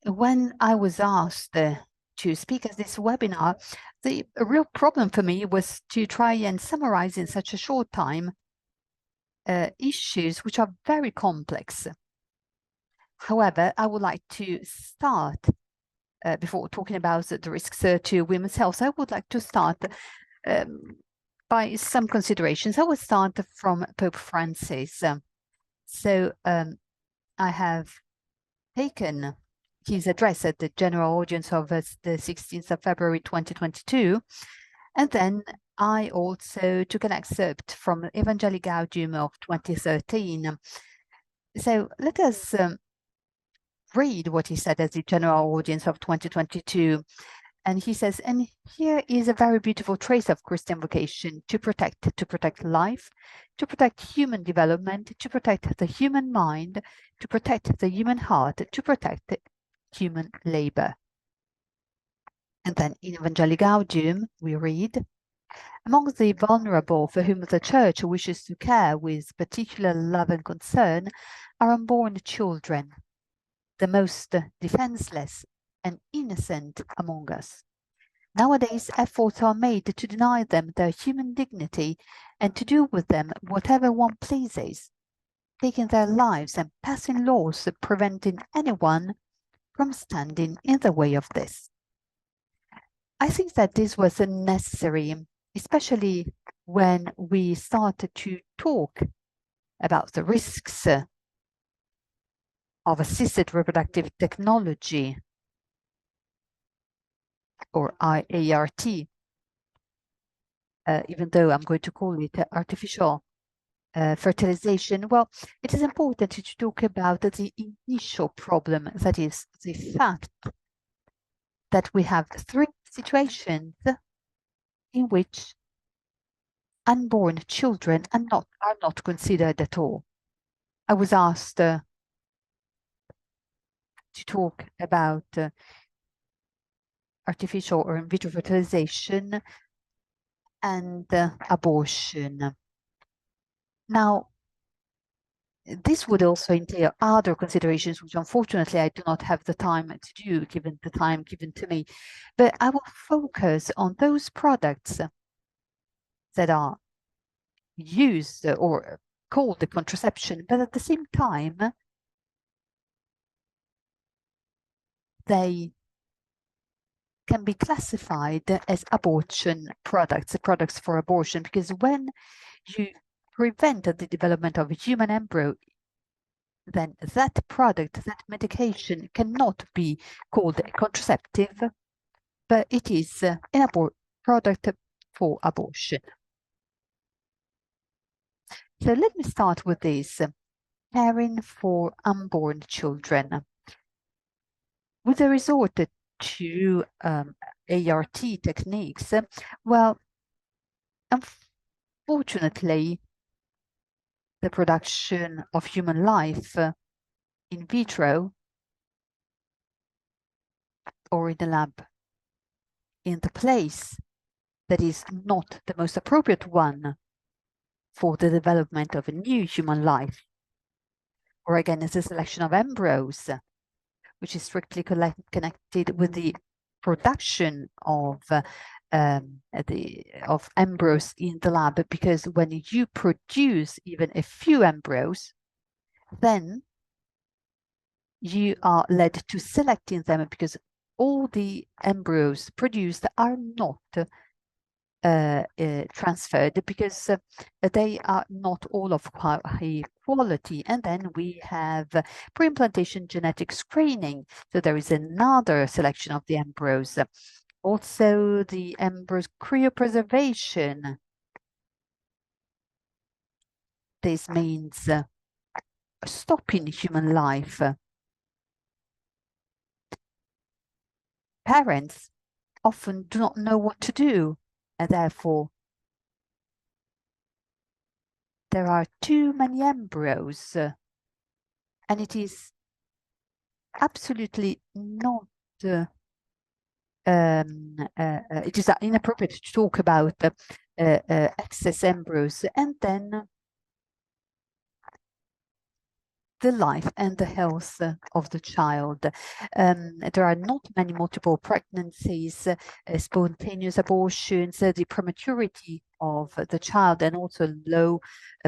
when I was asked to speak at this webinar, the real problem for me was to try and summarize in such a short time issues which are very complex. However, I would like to start, before talking about the risks to women's health, I would like to start by some considerations. I will start from Pope Francis. I have taken his address at the general audience of the 16th of February 2022, and then I also took an excerpt from Evangelii Gaudium of 2013. So let us read what he said at the general audience of 2022. And he says, and here is a very beautiful trace of Christian vocation: to protect life, to protect human development, to protect the human mind, to protect the human heart, to protect human labor. And then in Evangelii Gaudium, we read, among the vulnerable for whom the Church wishes to care with particular love and concern are unborn children, the most defenseless and innocent among us. Nowadays, efforts are made to deny them their human dignity and to do with them whatever one pleases, taking their lives and passing laws preventing anyone from standing in the way of this. I think that this was necessary, especially when we started to talk about the risks of assisted reproductive technology, or ART, even though I'm going to call it artificial fertilization. Well, it is important to talk about the initial problem, that is the fact that we have 3 situations in which unborn children are not considered at all. I was asked to talk about artificial or in vitro fertilization and abortion. Now, this would also entail other considerations, which unfortunately I do not have the time to do, given the time given to me. But I will focus on those products that are used or called the contraception, but at the same time, they can be classified as abortion products, products for abortion, because when you prevent the development of a human embryo, then that product, that medication cannot be called a contraceptive, but it is an product for abortion. So let me start with this, caring for unborn children. With the resort to ART techniques, well, unfortunately, the production of human life in vitro or in the lab in the place that is not the most appropriate one for the development of a new human life, or again, as a selection of embryos, which is strictly connected with the production of embryos in the lab, because when you produce even a few embryos, then you are led to selecting them, because all the embryos produced are not transferred, because they are not all of high quality. And then we have pre-implantation genetic screening. So there is another selection of the embryos. Also, the embryos cryopreservation. This means stopping human life. Parents often do not know what to do, and therefore there are too many embryos, and it is absolutely not it is inappropriate to talk about excess embryos. And then the life and the health of the child. There are not many multiple pregnancies, spontaneous abortions, the prematurity of the child, and also low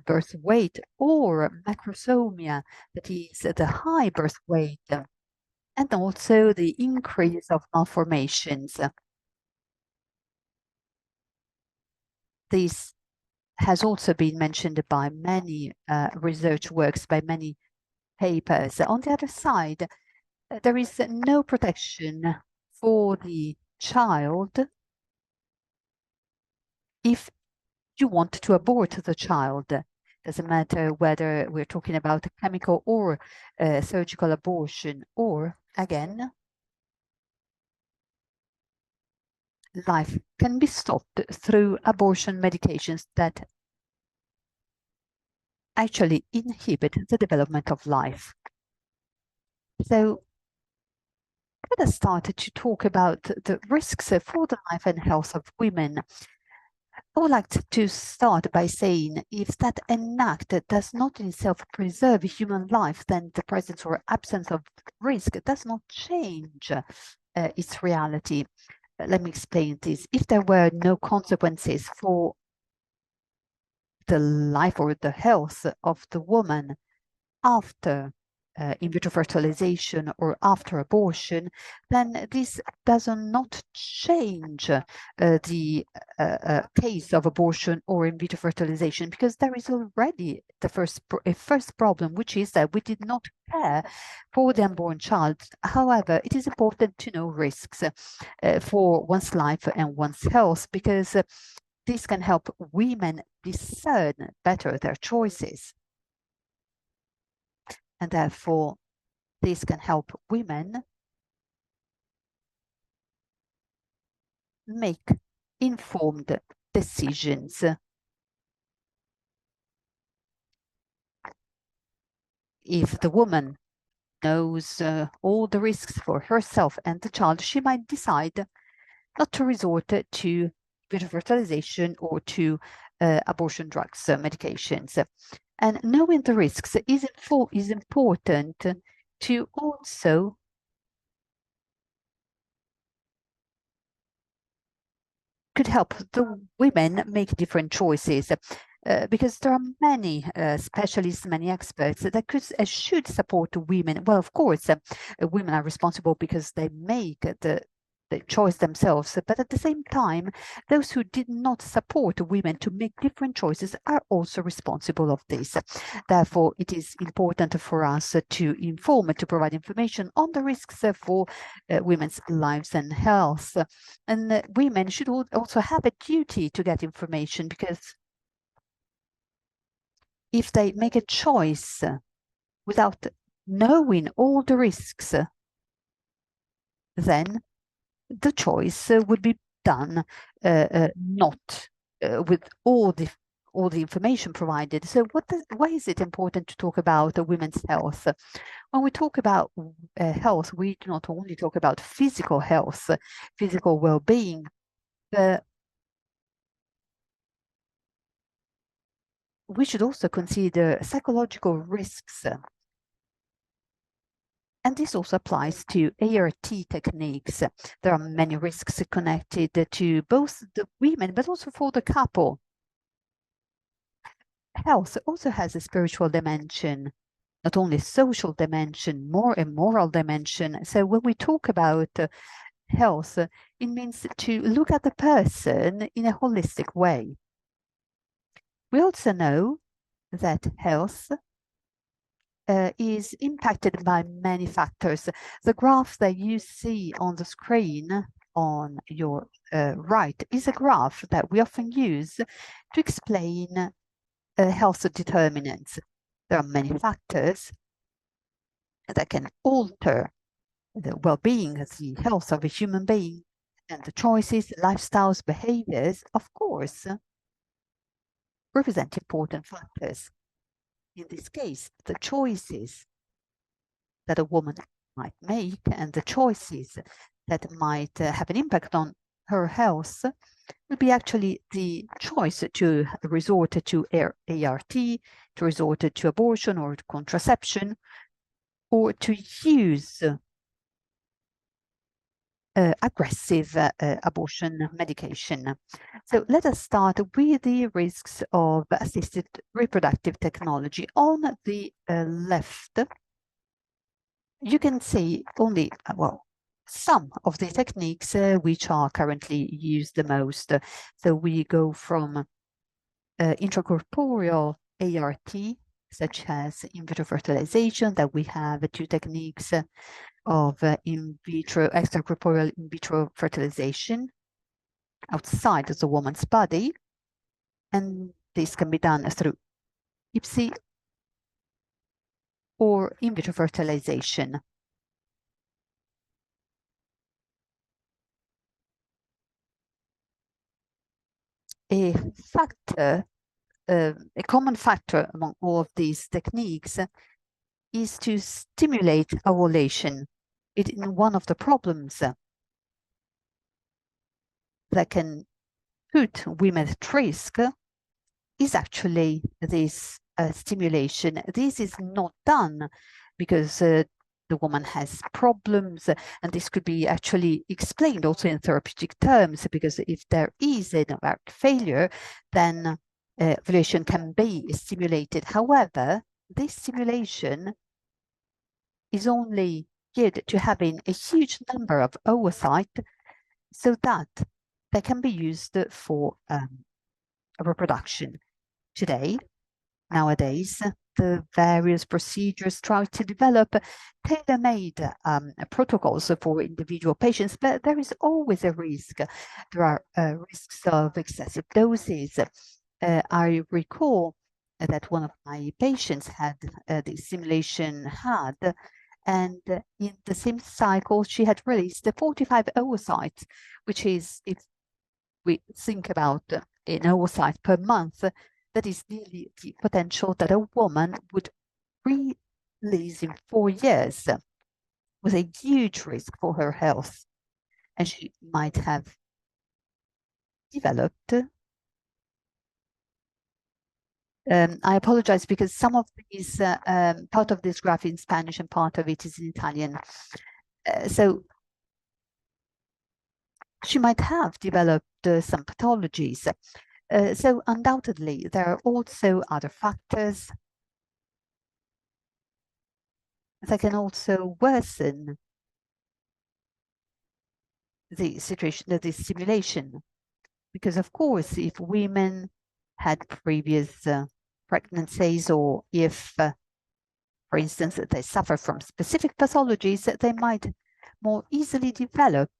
birth weight, or macrosomia, that is the high birth weight, and also the increase of malformations. This has also been mentioned by many research works, by many papers. On the other side, there is no protection for the child if you want to abort the child. Doesn't matter whether we're talking about a chemical or surgical abortion, or again, life can be stopped through abortion medications that actually inhibit the development of life. So let us start to talk about the risks for the life and health of women. I would like to start by saying if that an act does not in itself preserve human life, then the presence or absence of risk does not change its reality. Let me explain this. If there were no consequences for the life or the health of the woman after in vitro fertilization or after abortion, then this does not change the case of abortion or in vitro fertilization, because there is already the first problem, which is that we did not care for the unborn child. However, it is important to know risks for one's life and one's health, because this can help women discern better their choices. And therefore, this can help women make informed decisions. If the woman knows all the risks for herself and the child, she might decide not to resort to fertilization or to abortion drugs, medications. And knowing the risks is important to also could help the women make different choices. Because there are many specialists, many experts that could should support women. Well, of course, women are responsible because they make the choice themselves. But at the same time, those who did not support women to make different choices are also responsible of this. Therefore, it is important for us to inform, to provide information on the risks for women's lives and health. And women should also have a duty to get information, because if they make a choice without knowing all the risks, then the choice would be done not with all the information provided. So why is it important to talk about women's health? When we talk about health, we do not only talk about physical health, physical well-being, we should also consider psychological risks. And this also applies to ART techniques. There are many risks connected to both the women, but also for the couple. Health also has a spiritual dimension, not only social dimension, more a moral dimension. So when we talk about health, it means to look at the person in a holistic way. We also know that health is impacted by many factors. The graph that you see on the screen on your right is a graph that we often use to explain health determinants. There are many factors that can alter the well-being, the health of a human being, and the choices, lifestyles, behaviors, of course, represent important factors. In this case, the choices that a woman might make and the choices that might have an impact on her health will be actually the choice to resort to ART, to resort to abortion or contraception, or to use aggressive abortion medication. So let us start with the risks of assisted reproductive technology. On the left, you can see only, well, some of the techniques which are currently used the most. So we go from intracorporeal ART, such as in vitro fertilization, that we have two techniques of in vitro, extracorporeal in vitro fertilization outside of the woman's body. And this can be done through IPSI or in vitro fertilization. A common factor among all of these techniques is to stimulate ovulation. It is one of the problems that can put women at risk is actually this stimulation. This is not done because the woman has problems, and this could be actually explained also in therapeutic terms, because if there is an ovarian failure, then ovulation can be stimulated. However, this stimulation is only geared to having a huge number of oocytes so that they can be used for reproduction. Nowadays, the various procedures try to develop tailor-made protocols for individual patients, but there is always a risk. There are risks of excessive doses. I recall that one of my patients had the stimulation had, and in the same cycle, she had released 45 oocytes, which is, if we think about an oocyte per month, that is nearly the potential that a woman would release in 4 years, with a huge risk for her health. And she might have developed. I apologize because some of these, part of this graph in Spanish and part of it is in Italian. So she might have developed some pathologies. So undoubtedly, there are also other factors that can also worsen the situation, the stimulation. Because of course, if women had previous pregnancies, or if, for instance, they suffer from specific pathologies, they might more easily develop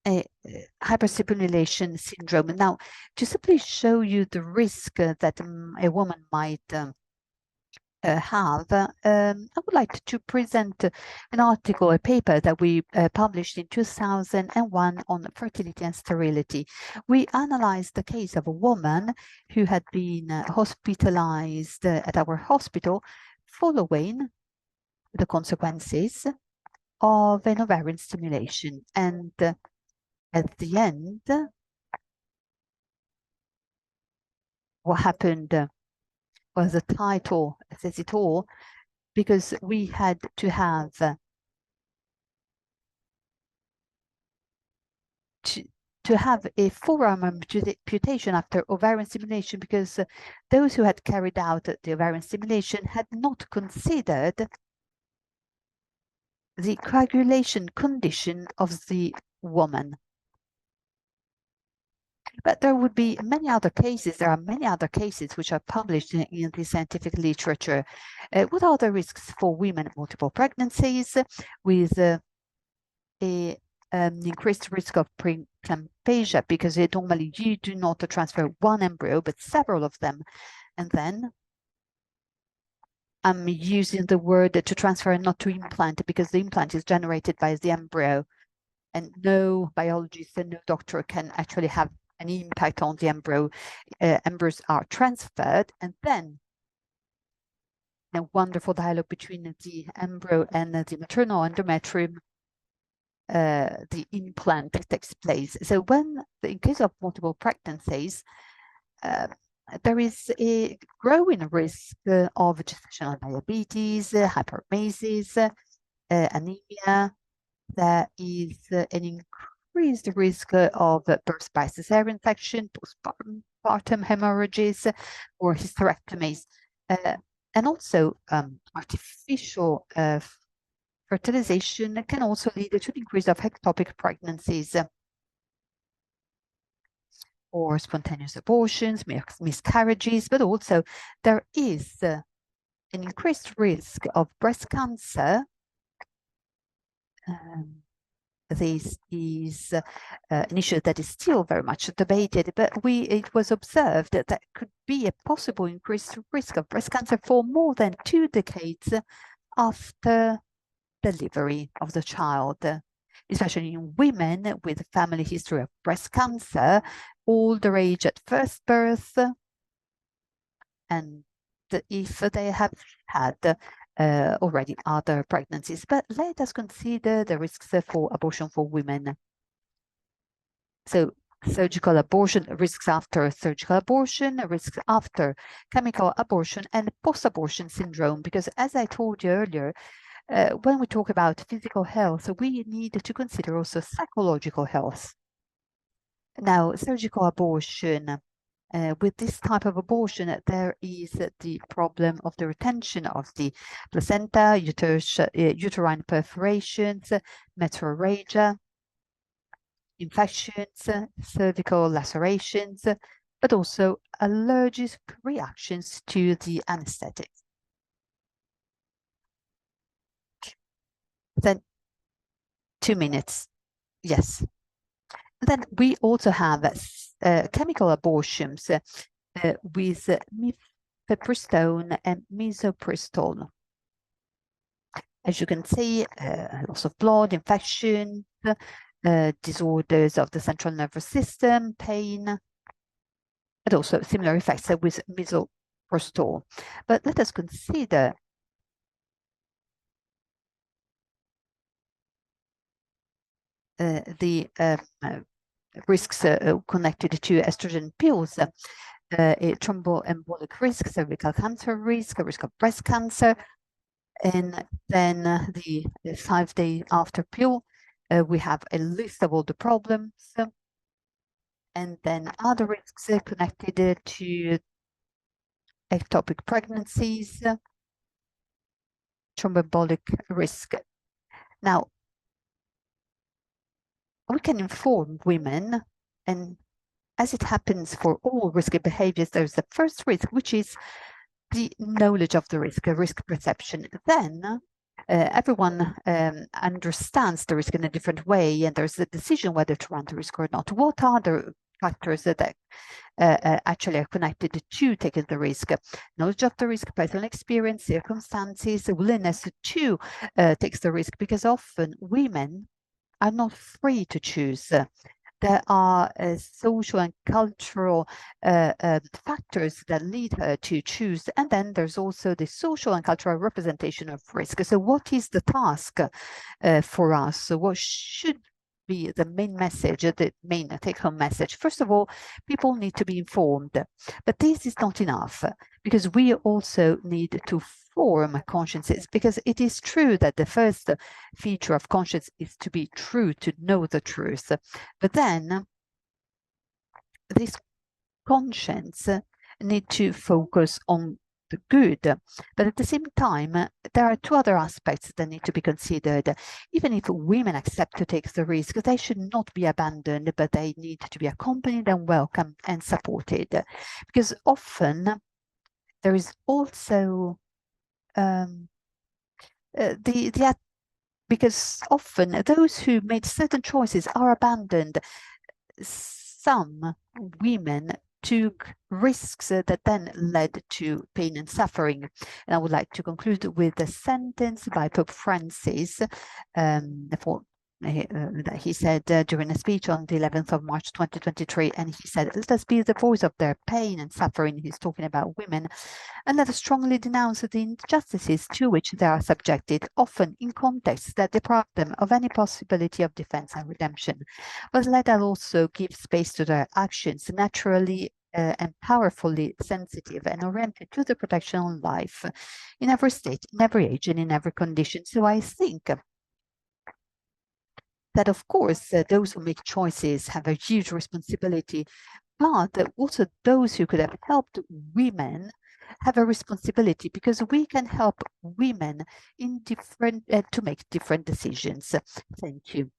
a hyperstimulation syndrome. Now, to simply show you the risk that a woman might have, I would like to present an article, a paper that we published in 2001 on fertility and sterility. We analyzed the case of a woman who had been hospitalized at our hospital following the consequences of an ovarian stimulation. And at the end, what happened was the title says it all, because we had to have to have a forearm amputation after ovarian stimulation, because those who had carried out the ovarian stimulation had not considered the coagulation condition of the woman. But there would be many other cases. There are many other cases which are published in the scientific literature. What are the risks for women at multiple pregnancies with increased risk of preeclampsia, because normally you do not transfer one embryo, but several of them. And then I'm using the word to transfer and not to implant, because the implant is generated by the embryo, and no biologist and no doctor can actually have an impact on the embryo. Embryos are transferred, and then a wonderful dialogue between the embryo and the maternal endometrium the implant takes place. So when, in case of multiple pregnancies, there is a growing risk of gestational diabetes, hyperemesis, anemia. There is an increased risk of birth by cesarean section, postpartum hemorrhages, or hysterectomies, and also artificial fertilization can also lead to an increase of ectopic pregnancies or spontaneous abortions, miscarriages, but also there is an increased risk of breast cancer. This is an issue that is still very much debated, but it was observed that there could be a possible increased risk of breast cancer for more than 2 decades after delivery of the child, especially in women with a family history of breast cancer, older age at first birth, and if they have had already other pregnancies. But let us consider the risks for abortion for women. So surgical abortion, risks after surgical abortion, risks after chemical abortion, and post-abortion syndrome. Because as I told you earlier, when we talk about physical health, we need to consider also psychological health. Now, surgical abortion, with this type of abortion, there is the problem of the retention of the placenta, uterine perforations, metrorrhagia, infections, cervical lacerations, but also allergic reactions to the anesthetic. Then 2 minutes. Yes. Then we also have chemical abortions with mifepristone and misoprostol. As you can see, loss of blood, infection, disorders of the central nervous system, pain, and also similar effects with misoprostol. But let us consider the risks connected to estrogen pills, a thromboembolic risk, cervical cancer risk, a risk of breast cancer, and then the 5 days after pill, we have a list of all the problems, and then other risks connected to ectopic pregnancies, thromboembolic risk. Now, we can inform women, and as it happens for all risky behaviors, there's the first risk, which is the knowledge of the risk perception. Then everyone understands the risk in a different way, and there's a decision whether to run the risk or not. What are the factors that actually are connected to taking the risk? Knowledge of the risk, personal experience, circumstances, willingness to take the risk, because often women are not free to choose. There are social and cultural factors that lead her to choose. And then there's also the social and cultural representation of risk. So what is the task for us? So what should be the main message, the main take-home message? First of all, people need to be informed. But this is not enough, because we also need to form consciences, because it is true that the first feature of conscience is to be true, to know the truth. But then this conscience need to focus on the good. But at the same time, there are 2 other aspects that need to be considered. Even if women accept to take the risk, they should not be abandoned, but they need to be accompanied and welcomed and supported. Because often there is also because often those who made certain choices are abandoned. Some women took risks that then led to pain and suffering. And I would like to conclude with a sentence by Pope Francis for that he said during a speech on the 11th of March 2023. And he said, let us be the voice of their pain and suffering. He's talking about women. And let us strongly denounce the injustices to which they are subjected, often in contexts that deprive them of any possibility of defense and redemption. But let us also give space to their actions, naturally and powerfully sensitive and oriented to the protection of life in every state, in every age, and in every condition. So I think that, of course, those who make choices have a huge responsibility, but also those who could have helped women have a responsibility, because we can help women in different to make different decisions. Thank you.